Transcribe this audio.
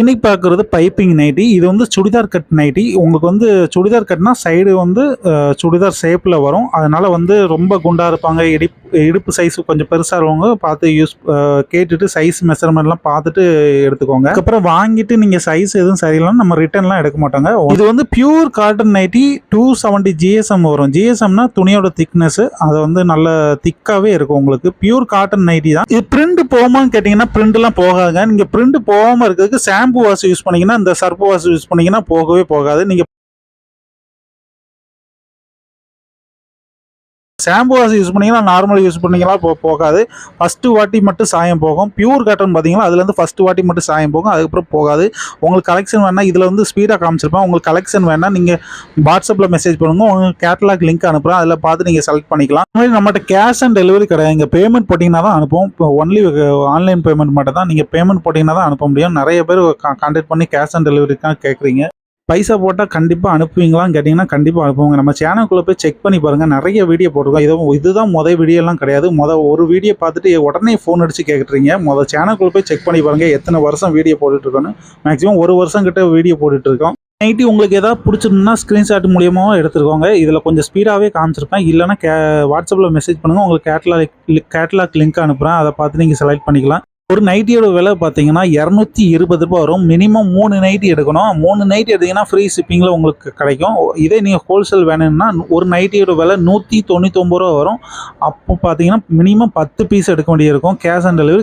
இன்னைக்கு பார்க்குறது piping nightie. இது வந்து சுடிதார் கட் நைட்டி. உங்களுக்கு வந்து சுடிதார் கட்னா சைடு வந்து சுடிதார் ஷேப்ல வரும். அதனால வந்து ரொம்ப குண்டா இருப்பாங்க, இடுப்பு சைஸ் கொஞ்சம் பெருசா இருக்கவங்க பார்த்து கேட்டுட்டு சைஸ் மெஷர்மெண்ட்லாம் பார்த்துட்டு எடுத்துக்கோங்க. அதுக்கப்புறம் வாங்கிட்டு நீங்க சைஸ் எதுவும் சரியில்லைன்னா நம்ம ரிட்டர்ன்லாம் எடுக்க மாட்டோங்க. இது வந்து பியூர் காட்டன் நைட்டி 270 ஜிஎஸ்எம் வரும். ஜிஎஸ்எம்னா துணியோட திக்னஸ். அது வந்து நல்ல திக்காவே இருக்கும் உங்களுக்கு. பியூர் காட்டன் நைட்டி தான். இது பிரிண்ட் போகுமான்னு கேட்டிங்கன்னா பிரிண்ட்லாம் போகாதுங்க. நீங்க பிரிண்ட் போகாம இருக்கிறதுக்கு ஷாம்பு வாஷ் யூஸ் பண்ணீங்கன்னா, இந்த சர்ஃப் வாஷ் யூஸ் பண்ணீங்கன்னா போகவே போகாது. நீங்க ஷாம்பு வாஷ் யூஸ் பண்ணீங்கன்னா, நார்மல் யூஸ் பண்ணீங்கன்னா போகாது. ஃபர்ஸ்ட் வாட்டி மட்டும் சாயம் போகும். பியூர் காட்டன் பார்த்தீங்கன்னா, அதுலேருந்து ஃபர்ஸ்ட் வாட்டி மட்டும் சாயம் போகும். அதுக்கப்புறம் போகாது. உங்களுக்கு கலெக்ஷன் வேணா இதில வந்து ஸ்பீடா காமிச்சிருப்பேன். உங்களுக்கு கலெக்ஷன் வேணா நீங்க வாட்ஸ்அப்ல மெசேஜ் பண்ணுங்க. உங்களுக்கு கேட்டலாக் லிங்க் அனுப்புறேன். அதில பார்த்து நீங்க செலக்ட் பண்ணிக்கலாம். அதே மாதிரி நம்மட்ட கேஷ் ஆன் டெலிவரி கிடையாது. இங்க பேமெண்ட் போட்டீங்கன்னா தான் அனுப்புவோம். இப்போ ஒன்லி ஆன்லைன் பேமெண்ட் மட்டும் தான். நீங்க பேமெண்ட் போட்டீங்கன்னா தான் அனுப்ப முடியும். நெறைய பேர் கான்டாக்ட் பண்ணி கேஷ் ஆன் டெலிவரிக்காக கேட்குறீங்க. பைசா போட்டா கண்டிப்பா அனுப்புவீங்களான்னு கேட்டீங்கன்னா, கண்டிப்பா அனுப்புவோங்க. நம்ம சேனலுக்குள்ள போய் செக் பண்ணி பாருங்க. நெறைய வீடியோ போட்டிருக்கோம். இதுதான் வீடியோலாம் கிடையாது. ஒரு வீடியோ பார்த்துட்டு உடனே ஃபோன் அடிச்சு கேட்குறீங்க. சேனலுக்குள்ள போய் செக் பண்ணி பாருங்க. எத்தனை வருஷம் வீடியோ போட்டுட்டு இருக்கோன்னு. மேக்ஸிமம் 1 வருஷம் கிட்ட வீடியோ போட்டுட்டு இருக்கோம். நைட்டி உங்களுக்கு ஏதாவது பிடிச்சிருந்ததுன்னா ஸ்க்ரீன்ஷாட் மூலியமாவும் எடுத்துக்கோங்க. இதில் கொஞ்சம் ஸ்பீடாகவே காமிச்சிருப்பேன். இல்லைன்னா வாட்ஸ்அப்பில் மெசேஜ் பண்ணுங்கள். உங்களுக்கு கேட்லாக் லிங்க் அனுப்புகிறேன். அதை பார்த்து நீங்கள் செலக்ட் பண்ணிக்கலாம். ஒரு நைட்டியோட விலை பார்த்தீங்கன்னா ₹220 வரும். மினிமம் 3 நைட்டி எடுக்கணும். 3 நைட்டி எடுத்தீங்கன்னா ஃப்ரீ ஷிப்பிங்கில் உங்களுக்கு கிடைக்கும். இதே நீங்கள் ஹோல்சேல் வேணும்னா ஒரு நைட்டியோட விலை ₹199 வரும். அப்போ பார்த்தீங்கன்னா மினிமம் 10 பீஸ் எடுக்க வேண்டியிருக்கும். Cash on delivery